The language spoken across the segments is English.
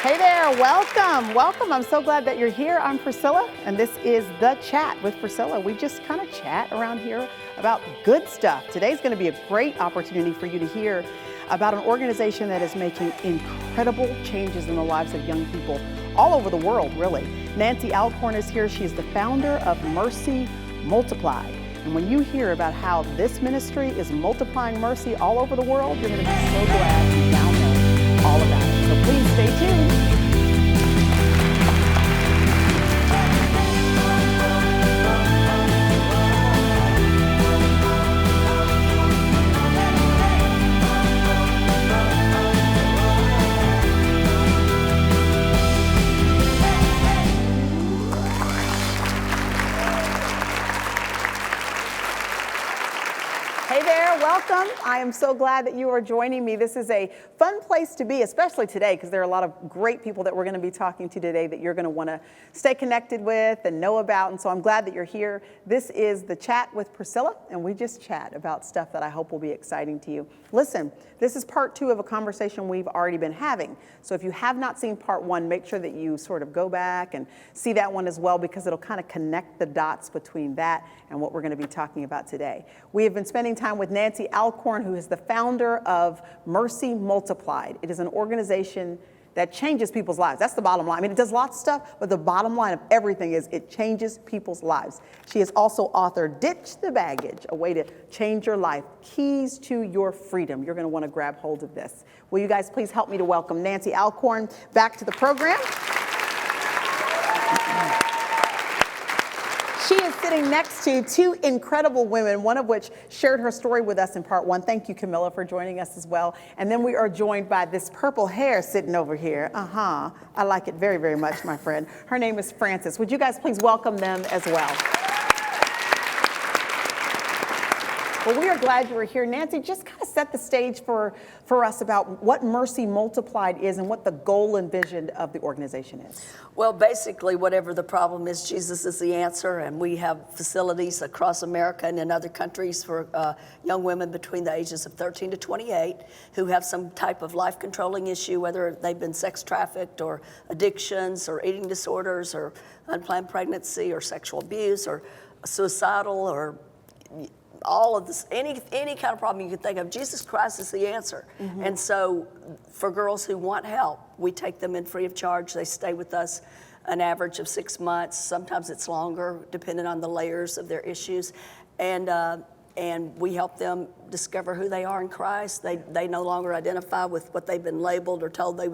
Hey there, welcome, welcome. I'm so glad that you're here. I'm Priscilla, and this is The Chat with Priscilla. We just kind of chat around here about good stuff. Today's going to be a great opportunity for you to hear about an organization that is making incredible changes in the lives of young people all over the world, really. Nancy Alcorn is here. She is the founder of Mercy Multiplied. And when you hear about how this ministry is multiplying mercy all over the world, you're going to be so glad you now know all about it. So please stay tuned. Hey there, welcome. I am so glad that you are joining me. This is a fun place to be, especially today, because there are a lot of great people that we're going to be talking to today that you're going to want to stay connected with and know about. And so I'm glad that you're here. This is The Chat with Priscilla, and we just chat about stuff that I hope will be exciting to you. Listen, this is part 2 of a conversation we've already been having. So if you have not seen part 1, make sure that you sort of go back and see that one as well, because it'll kind of connect the dots between that and what we're going to be talking about today. We have been spending time with Nancy Alcorn, who is the founder of Mercy Multiplied. It is an organization that changes people's lives. That's the bottom line. I mean, it does lots of stuff, but the bottom line of everything is it changes people's lives. She has also authored Ditch the Baggage, a way to change your life, keys to your freedom. You're going to want to grab hold of this. Will you guys please help me to welcome Nancy Alcorn back to the program? She is sitting next to 2 incredible women, one of which shared her story with us in part 1. Thank you, Camilla, for joining us as well. And then we are joined by this purple hair sitting over here. I like it very, very much, my friend. Her name is Frances. Would you guys please welcome them as well? Well, we are glad you were here. Nancy, just kind of set the stage for us about what Mercy Multiplied is and what the goal and vision of the organization is. Well, basically, whatever the problem is, Jesus is the answer, and we have facilities across America and in other countries for young women between the ages of 13 to 28 who have some type of life-controlling issue, whether they've been sex trafficked or addictions or eating disorders or unplanned pregnancy or sexual abuse or suicidal or all of this, any kind of problem you can think of. Jesus Christ is the answer. Mm-hmm. And so for girls who want help, we take them in free of charge. They stay with us an average of 6 months. Sometimes it's longer, depending on the layers of their issues. And we help them discover who they are in Christ. They no longer identify with what they've been labeled or told they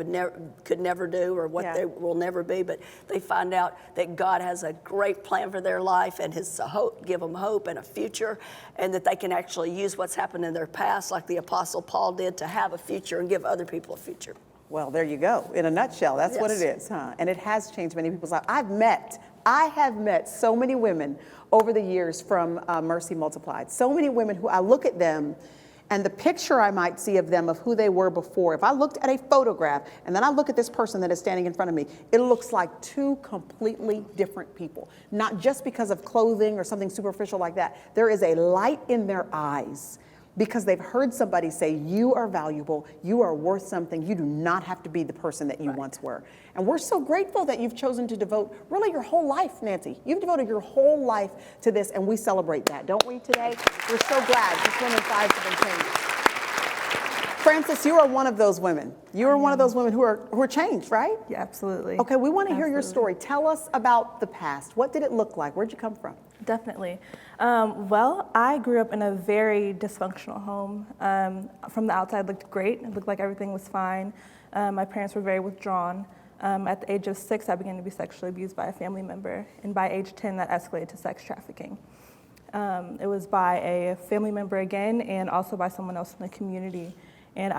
could never do or what they will never be, but they find out that God has a great plan for their life and His hope, give them hope and a future, and that they can actually use what's happened in their past, like the Apostle Paul did, to have a future and give other people a future. Well, there you go. In a nutshell, that's what it is, huh? And it has changed many people's lives. I have met so many women over the years from Mercy Multiplied. So many women who I look at them and the picture I might see of them of who they were before. If I looked at a photograph and then I look at this person that is standing in front of me, it looks like 2 completely different people. Not just because of clothing or something superficial like that. There is a light in their eyes because they've heard somebody say, you are valuable, you are worth something, you do not have to be the person that you once were. And we're so grateful that you've chosen to devote really your whole life, Nancy. You've devoted your whole life to this, and we celebrate that, don't we, today? We're so glad these women's lives have been changed. Frances, you are one of those women. You are one of those women who are changed, right? Yeah, absolutely. Okay, we want to hear your story. Tell us about the past. What did it look like? Where'd you come from? Definitely. Well, I grew up in a very dysfunctional home. From the outside, it looked great. It looked like everything was fine. My parents were very withdrawn. At the age of 6, I began to be sexually abused by a family member. And by age 10, that escalated to sex trafficking. It was by a family member again, and also by someone else in the community. And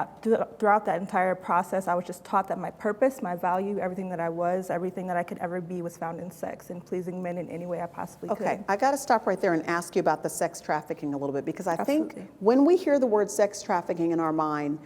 throughout that entire process, I was just taught that my purpose, my value, everything that I was, everything that I could ever be was found in sex and pleasing men in any way I possibly could. Okay, I got to stop right there and ask you about the sex trafficking a little bit, because I think when we hear the word sex trafficking in our mind,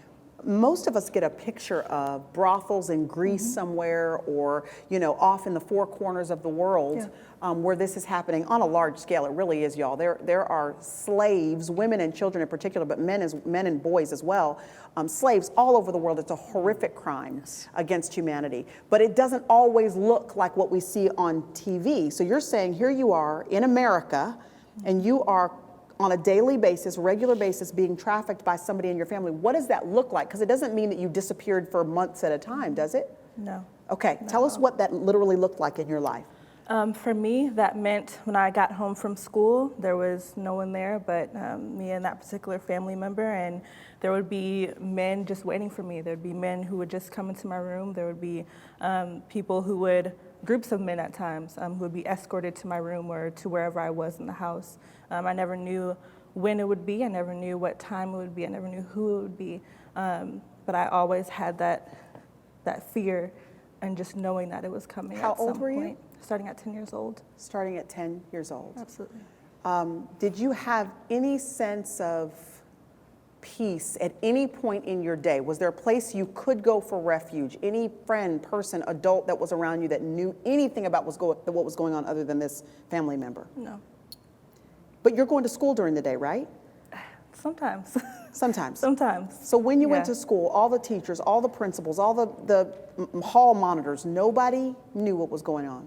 most of us get a picture of brothels in Greece somewhere, or off in the four corners of the world, where this is happening on a large scale. It really is, y'all. There are slaves, women and children in particular, but men and boys as well, slaves all over the world. It's a horrific crime against humanity, but it doesn't always look like what we see on TV. So you're saying here you are in America, and you are on a daily basis, regular basis, being trafficked by somebody in your family. What does that look like? Because it doesn't mean that you disappeared for months at a time, does it? No. Okay, tell us what that literally looked like in your life. For me, that meant when I got home from school, there was no one there but me and that particular family member, and there would be men just waiting for me. There'd be men who would just come into my room. There would be people who would, groups of men at times, who would be escorted to my room or to wherever I was in the house. I never knew when it would be. I never knew what time it would be. I never knew who it would be. But I always had that fear and just knowing that it was coming. How at some old were you? point. Starting at 10 years old. Starting at 10 years old. Absolutely. Did you have any sense of peace at any point in your day? Was there a place you could go for refuge? Any friend, person, adult that was around you that knew anything about what was going on other than this family member? No. But you're going to school during the day, right? Sometimes. Sometimes. Sometimes. So when you went to school, all the teachers, all the principals, all the hall monitors, nobody knew what was going on?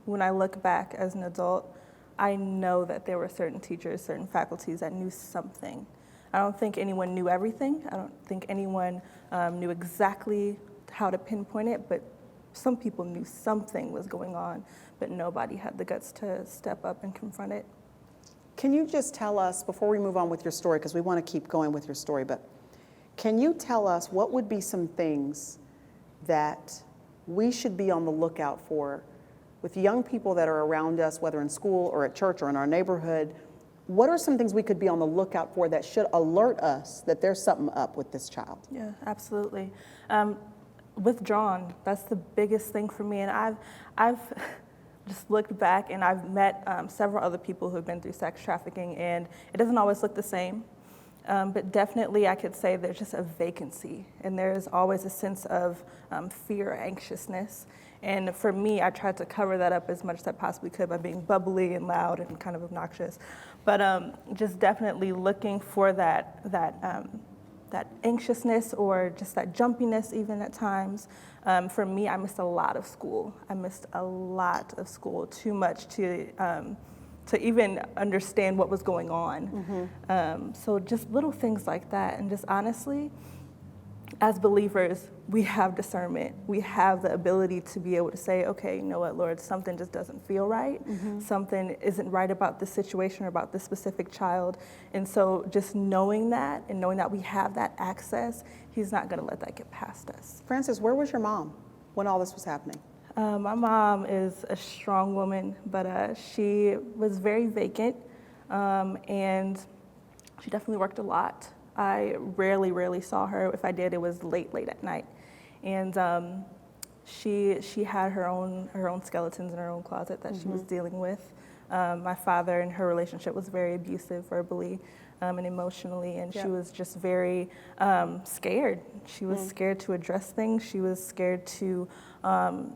When I look back as an adult, I know that there were certain teachers, certain faculties that knew something. I don't think anyone knew everything. I don't think anyone knew exactly how to pinpoint it, but some people knew something was going on, but nobody had the guts to step up and confront it. Can you just tell us, before we move on with your story, because we want to keep going with your story, but can you tell us what would be some things that we should be on the lookout for with young people that are around us, whether in school or at church or in our neighborhood? What are some things we could be on the lookout for that should alert us that there's something up with this child? Yeah, absolutely. Withdrawn, that's the biggest thing for me. And I've just looked back and I've met several other people who have been through sex trafficking, and it doesn't always look the same. But definitely I could say there's just a vacancy, and there's always a sense of fear, anxiousness. And for me, I tried to cover that up as much as I possibly could by being bubbly and loud and kind of obnoxious. But just definitely looking for that anxiousness or just that jumpiness even at times. For me, I missed a lot of school. I missed a lot of school, too much to even understand what was going on. So just little things like that. And just honestly, as believers, we have discernment. We have the ability to be able to say, okay, you know what, Lord, something just doesn't feel right. Something isn't right about this situation or about this specific child. And so just knowing that and knowing that we have that access, he's not going to let that get past us. Francis, where was your mom when all this was happening? My mom is a strong woman, but she was very vacant, and she definitely worked a lot. I rarely saw her. If I did, it was late at night. And she had her own skeletons in her own closet that she was dealing with. My father and her relationship was very abusive verbally and emotionally, and she was just very scared. She was scared to address things. She was scared to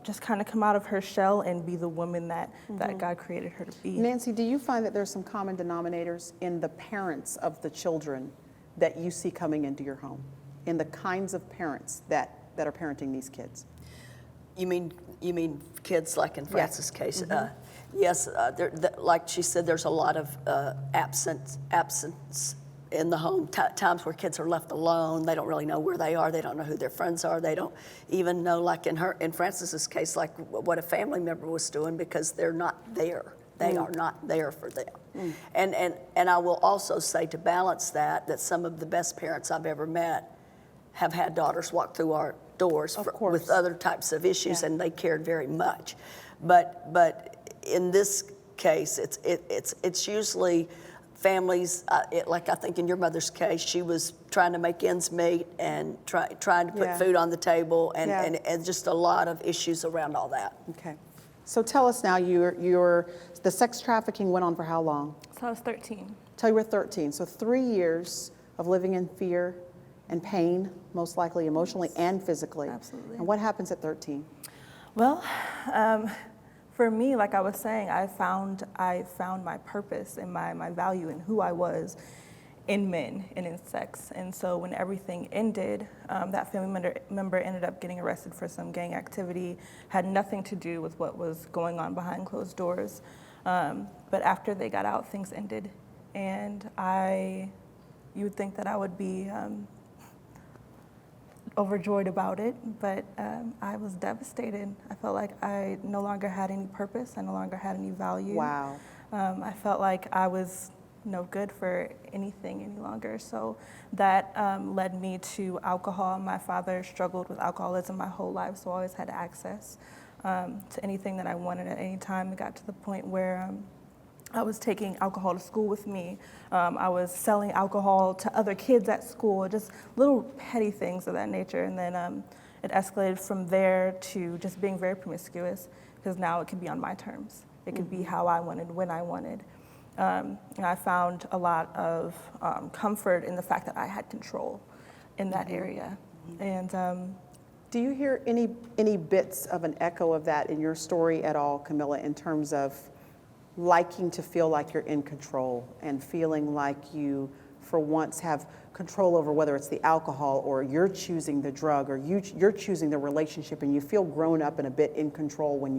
just kind of come out of her shell and be the woman that God created her to be. Nancy, do you find that there's some common denominators in the parents of the children that you see coming into your home, in the kinds of parents that are parenting these kids? You mean kids like in Francis' case? Yes, like she said, there's a lot of absence in the home. Times where kids are left alone. They don't really know where they are. They don't know who their friends are. They don't even know, like in Francis's case, like what a family member was doing, because they're not there. They are not there for them. And I will also say, to balance that some of the best parents I've ever met have had daughters walk through our doors with other types of issues, and they cared very much. But in this case, it's usually families, like I think in your mother's case, she was trying to make ends meet and trying to put food on the table, and just a lot of issues around all that. Okay. So tell us now, the sex trafficking went on for how long? So I was 13. Till you were 13. So 3 years of living in fear and pain, most likely emotionally and physically. Absolutely. And what happens at 13? Well, for me, like I was saying, I found my purpose and my value and who I was in men and in sex. And so when everything ended, that family member ended up getting arrested for some gang activity, had nothing to do with what was going on behind closed doors. But after they got out, things ended. And you would think that I would be overjoyed about it, but I was devastated. I felt like I no longer had any purpose. I no longer had any value. Wow. I felt like I was no good for anything any longer. So that led me to alcohol. My father struggled with alcoholism my whole life, so I always had access to anything that I wanted at any time. It got to the point where I was taking alcohol to school with me. I was selling alcohol to other kids at school, just little petty things of that nature. And then it escalated from there to just being very promiscuous, because now it could be on my terms. It could be how I wanted, when I wanted. And I found a lot of comfort in the fact that I had control in that area. And do you hear any bits of an echo of that in your story at all, Camilla, in terms of liking to feel like you're in control and feeling like you, for once, have control over whether it's the alcohol or you're choosing the drug or you're choosing the relationship, and you feel grown up and a bit in control when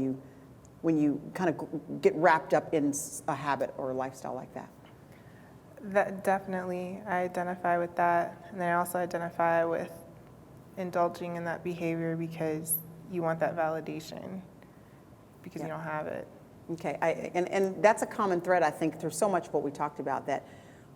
you kind of get wrapped up in a habit or a lifestyle like that? That definitely, I identify with that, and then I also identify with indulging in that behavior because you want that validation because you don't have it. Okay, and that's a common thread, I think, through so much of what we talked about, that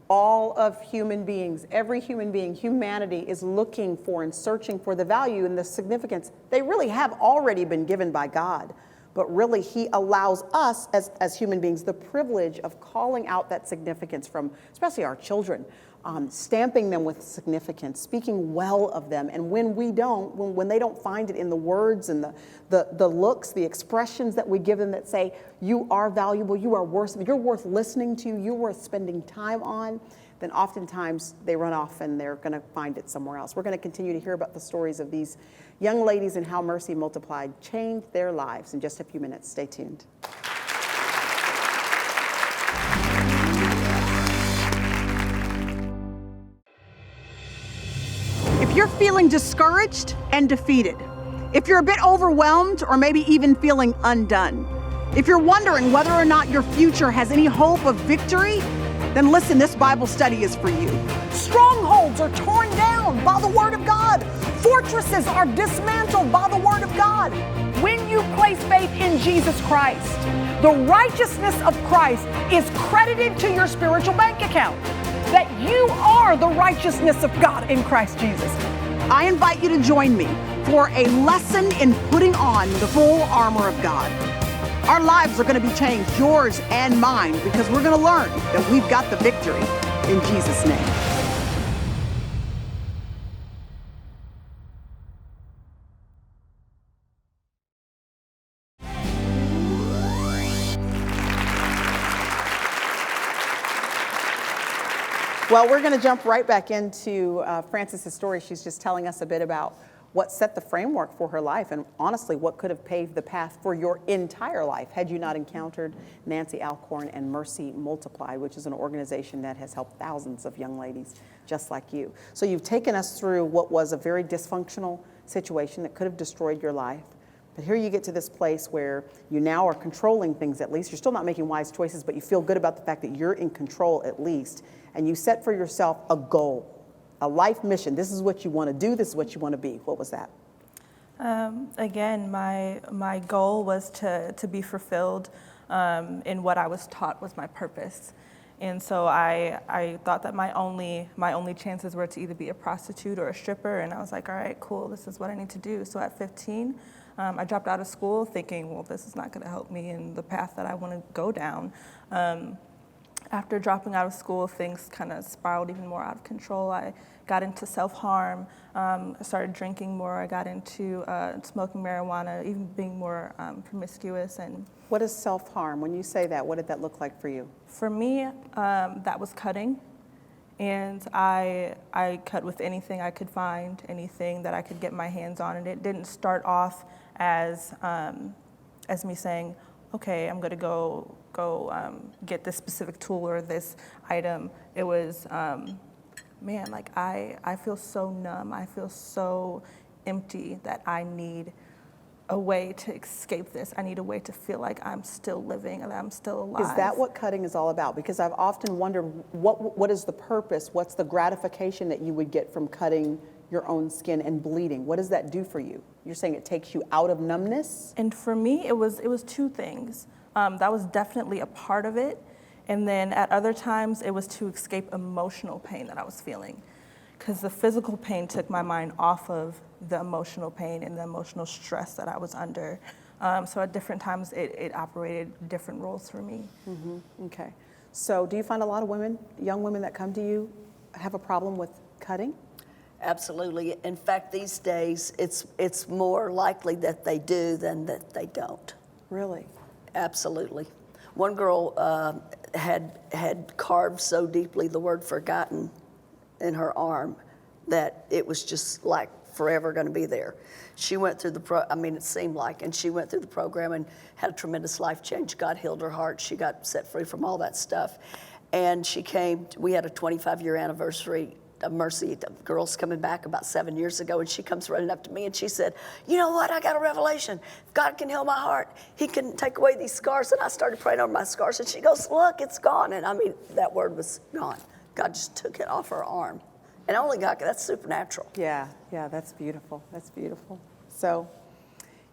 all of human beings, every human being, humanity is looking for and searching for the value and the significance they really have already been given by God. But really, he allows us as human beings the privilege of calling out that significance from especially our children, stamping them with significance, speaking well of them. And when we don't, when they don't find it in the words and the looks, the expressions that we give them that say, you are valuable, you're worth listening to, you're worth spending time on, then oftentimes they run off and they're going to find it somewhere else. We're going to continue to hear about the stories of these young ladies and how Mercy Multiplied changed their lives in just a few minutes. Stay tuned. If you're feeling discouraged and defeated, if you're a bit overwhelmed or maybe even feeling undone, if you're wondering whether or not your future has any hope of victory, then listen, this Bible study is for you. Strongholds are torn down by the Word of God. Fortresses are dismantled by the Word of God. When you place faith in Jesus Christ, the righteousness of Christ is credited to your spiritual bank account. That you are the righteousness of God in Christ Jesus. I invite you to join me for a lesson in putting on the full armor of God. Our lives are going to be changed, yours and mine, because we're going to learn that we've got the victory in Jesus' name. Well, we're going to jump right back into Frances' story. She's just telling us a bit about what set the framework for her life and honestly what could have paved the path for your entire life had you not encountered Nancy Alcorn and Mercy Multiplied, which is an organization that has helped thousands of young ladies just like you. So you've taken us through what was a very dysfunctional situation that could have destroyed your life. But here you get to this place where you now are controlling things at least. You're still not making wise choices, but you feel good about the fact that you're in control at least. And you set for yourself a goal, a life mission. This is what you want to do. This is what you want to be. What was that? Again, my goal was to be fulfilled in what I was taught was my purpose. And so I thought that my only chances were to either be a prostitute or a stripper. And I was like, all right, cool, this is what I need to do. So at 15, I dropped out of school thinking, well, this is not going to help me in the path that I want to go down. After dropping out of school, things kind of spiraled even more out of control. I got into self-harm. I started drinking more. I got into smoking marijuana, even being more promiscuous. And what is self-harm? When you say that, what did that look like for you? for me, that was cutting. And I cut with anything I could find, anything that I could get my hands on. And it didn't start off as me saying, okay, I'm gonna go get this specific tool or this item. It was, man, like I feel so numb. I feel so empty that I need a way to escape this. I need a way to feel like I'm still living and I'm still alive. Is that what cutting is all about? Because I've often wondered what is the purpose? What's the gratification that you would get from cutting your own skin and bleeding? What does that do for you? You're saying it takes you out of numbness? And for me, it was two things. That was definitely a part of it. And then at other times, it was to escape emotional pain that I was feeling. Because the physical pain took my mind off of the emotional pain and the emotional stress that I was under. So at different times, it operated different roles for me. Okay. So do you find a lot of women, young women that come to you, have a problem with cutting? Absolutely. In fact, these days, it's more likely that they do than that they don't. Really? Absolutely. One girl had carved so deeply the word forgotten in her arm that it was just like forever going to be there. She went through it seemed like, and she went through the program and had a tremendous life change. God healed her heart. She got set free from all that stuff. And we had a 25-year anniversary of Mercy. The girl's coming back about 7 years ago, and she comes running up to me and she said, you know what, I got a revelation. If God can heal my heart, he can take away these scars. And I started praying over my scars, and she goes, look, it's gone. And that word was gone. God just took it off her arm. And only God, that's supernatural. Yeah, that's beautiful. That's beautiful. So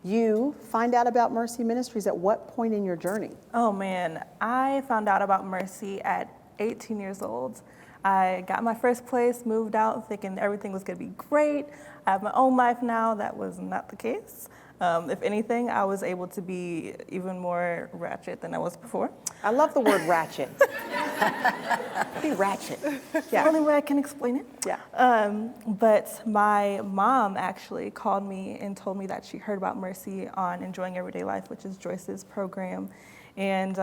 you find out about Mercy Ministries at what point in your journey? Oh man, I found out about Mercy at 18 years old. I got my first place, moved out thinking everything was gonna be great. I have my own life now. That was not the case. If anything, I was able to be even more ratchet than I was before. I love the word ratchet. Be ratchet. The only way I can explain it. Yeah. But my mom actually called me and told me that she heard about Mercy on Enjoying Everyday Life, which is Joyce's program. And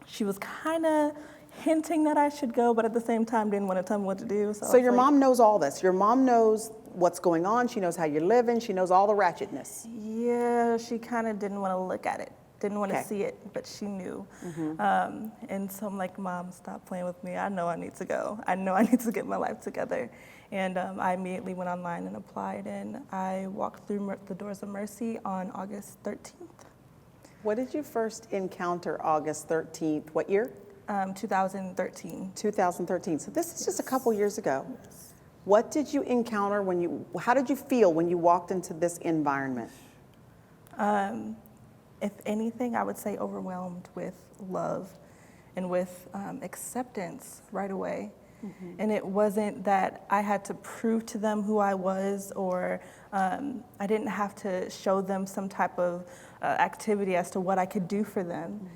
she was kind of hinting that I should go, but at the same time didn't want to tell me what to do. So your mom knows all this. Your mom knows what's going on. She knows how you're living. She knows all the ratchetness. Yeah, she kind of didn't want to look at it. Didn't want to see it, but she knew. And so I'm like, Mom, stop playing with me. I know I need to go. I know I need to get my life together. And I immediately went online and applied, and I walked through the doors of Mercy on August 13th. What did you first encounter August 13th? What year? 2013. 2013. So this is just a couple years ago. What did you encounter how did you feel when you walked into this environment? If anything, I would say overwhelmed with love and with acceptance right away. And it wasn't that I had to prove to them who I was, or I didn't have to show them some type of activity as to what I could do for them.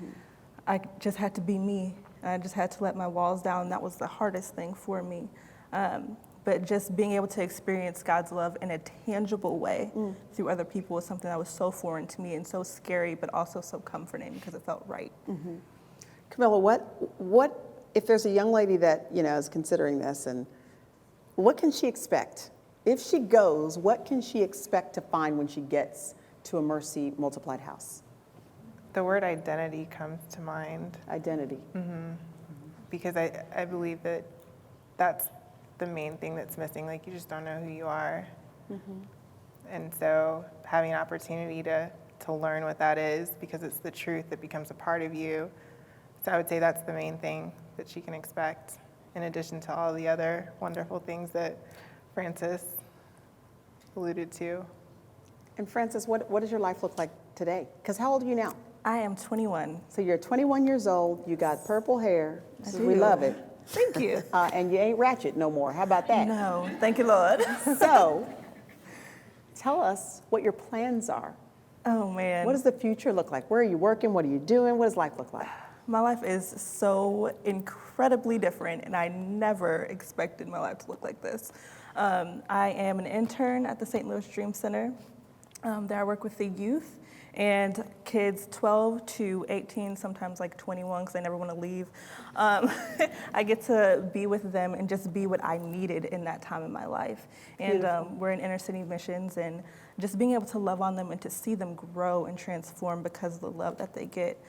I just had to be me. I just had to let my walls down. That was the hardest thing for me. But just being able to experience God's love in a tangible way through other people was something that was so foreign to me and so scary, but also so comforting because it felt right. Camilla, what if there's a young lady that is considering this, and what can she expect? If she goes, what can she expect to find when she gets to a Mercy Multiplied House? The word identity comes to mind. Identity. Because I believe that's the main thing that's missing. Like, you just don't know who you are. And so having an opportunity to learn what that is, because it's the truth that becomes a part of you. So I would say that's the main thing that she can expect, in addition to all the other wonderful things that Francis alluded to. And Francis, what does your life look like today? Because how old are you now? I am 21. So you're 21 years old, you got purple hair, I we do. love it. Thank you. And you ain't ratchet no more. How about that? No, thank you, Lord. So tell us what your plans are. Oh, man. What does the future look like? Where are you working? What are you doing? What does life look like? My life is so incredibly different, and I never expected my life to look like this. I am an intern at the St. Louis Dream Center. There I work with the youth, And kids 12 to 18, sometimes like 21 because they never want to leave, I get to be with them and just be what I needed in that time in my life. And we're in inner city missions, and just being able to love on them and to see them grow and transform because of the love that they get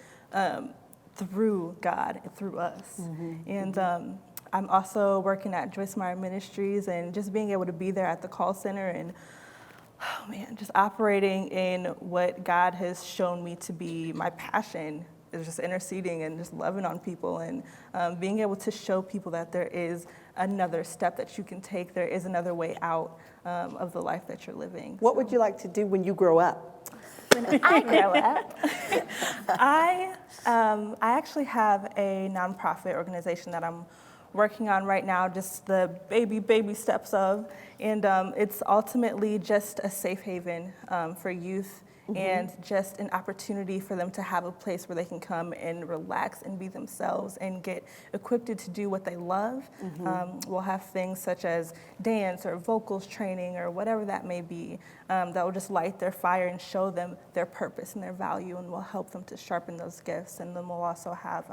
through God and through us. And I'm also working at Mercy Ministries, and just being able to be there at the call center and just operating in what God has shown me to be my passion is just interceding and just loving on people, and being able to show people that there is another step that you can take. There is another way out of the life that you're living. What would you like to do when you grow up? When I grow up, I actually have a nonprofit organization that I'm working on right now, just the baby steps of, and it's ultimately just a safe haven for youth, and just an opportunity for them to have a place where they can come and relax and be themselves and get equipped to do what they love. We'll have things such as dance or vocals training or whatever that may be, that will just light their fire and show them their purpose and their value, and will help them to sharpen those gifts. And then we'll also have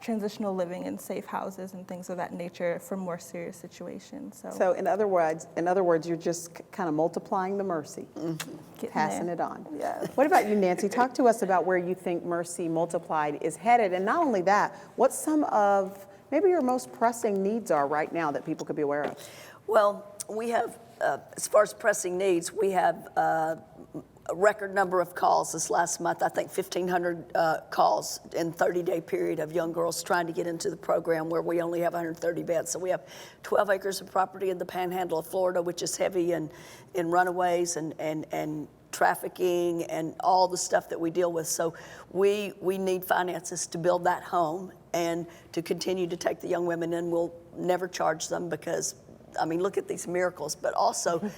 transitional living in safe houses and things of that nature for more serious situations. So in other words, you're just kind of multiplying the mercy, passing it on. Yeah. What about you, Nancy? Talk to us about where you think Mercy Multiplied is headed, and not only that, what some of maybe your most pressing needs are right now that people could be aware of. Well, we have, as far as pressing needs, we have a record number of calls this last month. I think 1,500 calls in 30-day period of young girls trying to get into the program, where we only have 130 beds. So we have 12 acres of property in the Panhandle of Florida, which is heavy in runaways and trafficking and all the stuff that we deal with. So we need finances to build that home and to continue to take the young women in. We'll never charge them because, I mean, look at these miracles, but also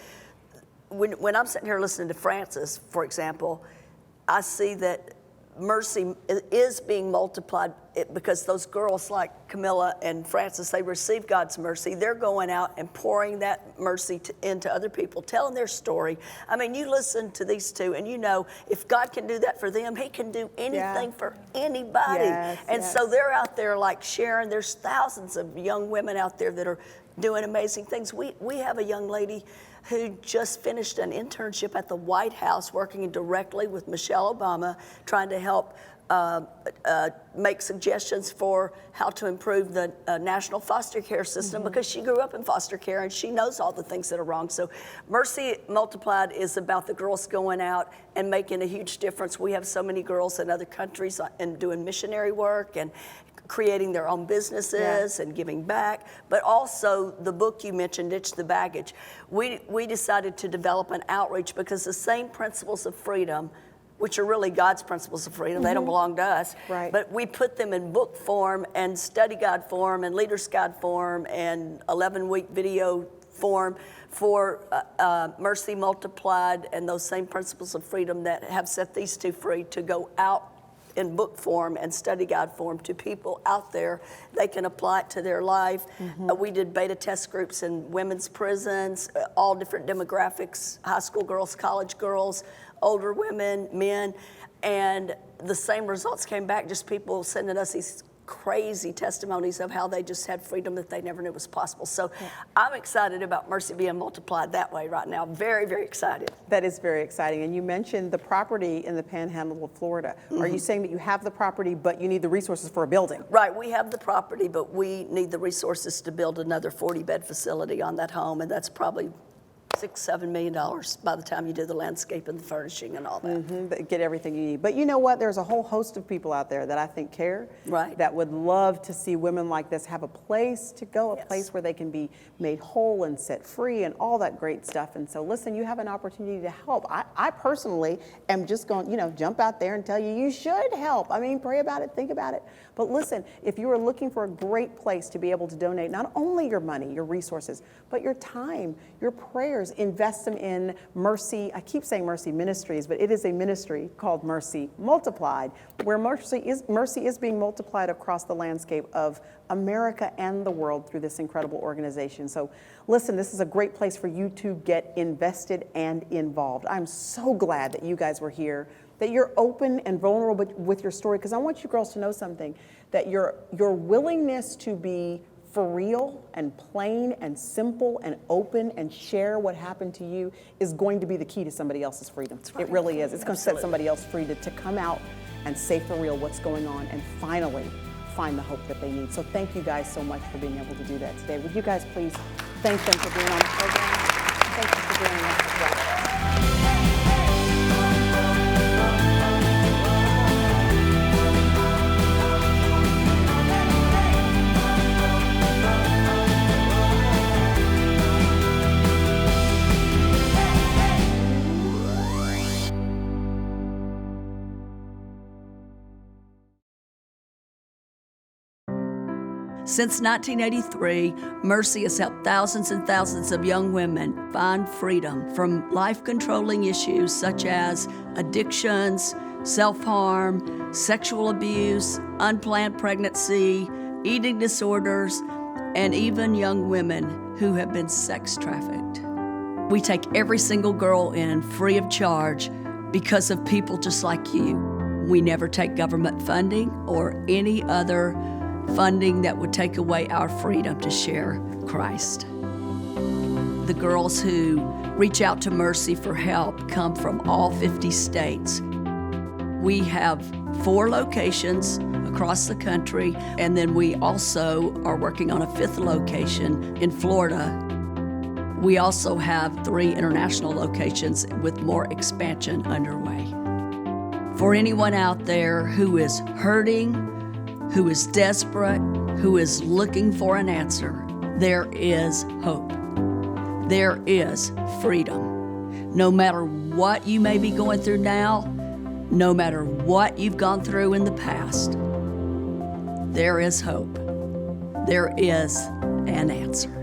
when I'm sitting here listening to Francis, for example, I see that mercy is being multiplied because those girls like Camilla and Francis, they receive God's mercy. They're going out and pouring that mercy into other people, telling their story. I mean, you listen to these two and you know if God can do that for them, he can do anything for anybody. So they're out there like sharing. There's thousands of young women out there that are doing amazing things. We have a young lady who just finished an internship at the White House working directly with Michelle Obama, trying to help make suggestions for how to improve the national foster care system because she grew up in foster care and she knows all the things that are wrong. So Mercy Multiplied is about the girls going out and making a huge difference. We have so many girls in other countries and doing missionary work and creating their own businesses and giving back, but also the book you mentioned, Ditch the Baggage. We decided to develop an outreach because the same principles of freedom, which are really God's principles of freedom, they don't belong to us, but we put them in book form and study guide form and leader's guide form and 11-week video form for Mercy Multiplied, and those same principles of freedom that have set these two free to go out in book form and study guide form to people out there. They can apply it to their life. We did beta test groups in women's prisons, all different demographics, high school girls, college girls, older women, men, and the same results came back, just people sending us these crazy testimonies of how they just had freedom that they never knew was possible. So I'm excited about Mercy being multiplied that way right now. Very, very excited. That is very exciting. And you mentioned the property in the Panhandle of Florida. Are you saying that you have the property, but you need the resources for a building? Right, we have the property, but we need the resources to build another 40-bed facility on that home, and that's probably $6-7 million by the time you do the landscape and the furnishing and all that. Get everything you need. But you know what? There's a whole host of people out there that I think care, that would love to see women like this have a place to go, a place where they can be made whole and set free and all that great stuff. And so listen, you have an opportunity to help. I personally am just going, jump out there and tell you, you should help. I mean, pray about it, think about it. But listen, if you are looking for a great place to be able to donate not only your money, your resources, but your time, your prayers, invest them in Mercy. I keep saying Mercy Ministries, but it is a ministry called Mercy Multiplied, where mercy is being multiplied across the landscape of America and the world through this incredible organization. So listen, this is a great place for you to get invested and involved. I'm so glad that you guys were here that you're open and vulnerable with your story, because I want you girls to know something, that your willingness to be for real and plain and simple and open and share what happened to you is going to be the key to somebody else's freedom. It really is. It's going to set somebody else free to come out and say for real what's going on and finally find the hope that they need. So thank you guys so much for being able to do that today. Would you guys please thank them for being on the program? Thank you for joining us as well. Since 1983, Mercy has helped thousands and thousands of young women find freedom from life-controlling issues such as addictions, self-harm, sexual abuse, unplanned pregnancy, eating disorders, and even young women who have been sex trafficked. We take every single girl in free of charge because of people just like you. We never take government funding or any other funding that would take away our freedom to share Christ. The girls who reach out to Mercy for help come from all 50 states. We have 4 locations across the country, and then we also are working on a 5th location in Florida. We also have 3 international locations with more expansion underway. For anyone out there who is hurting, who is desperate, who is looking for an answer, there is hope. There is freedom. No matter what you may be going through now, no matter what you've gone through in the past, there is hope. There is an answer.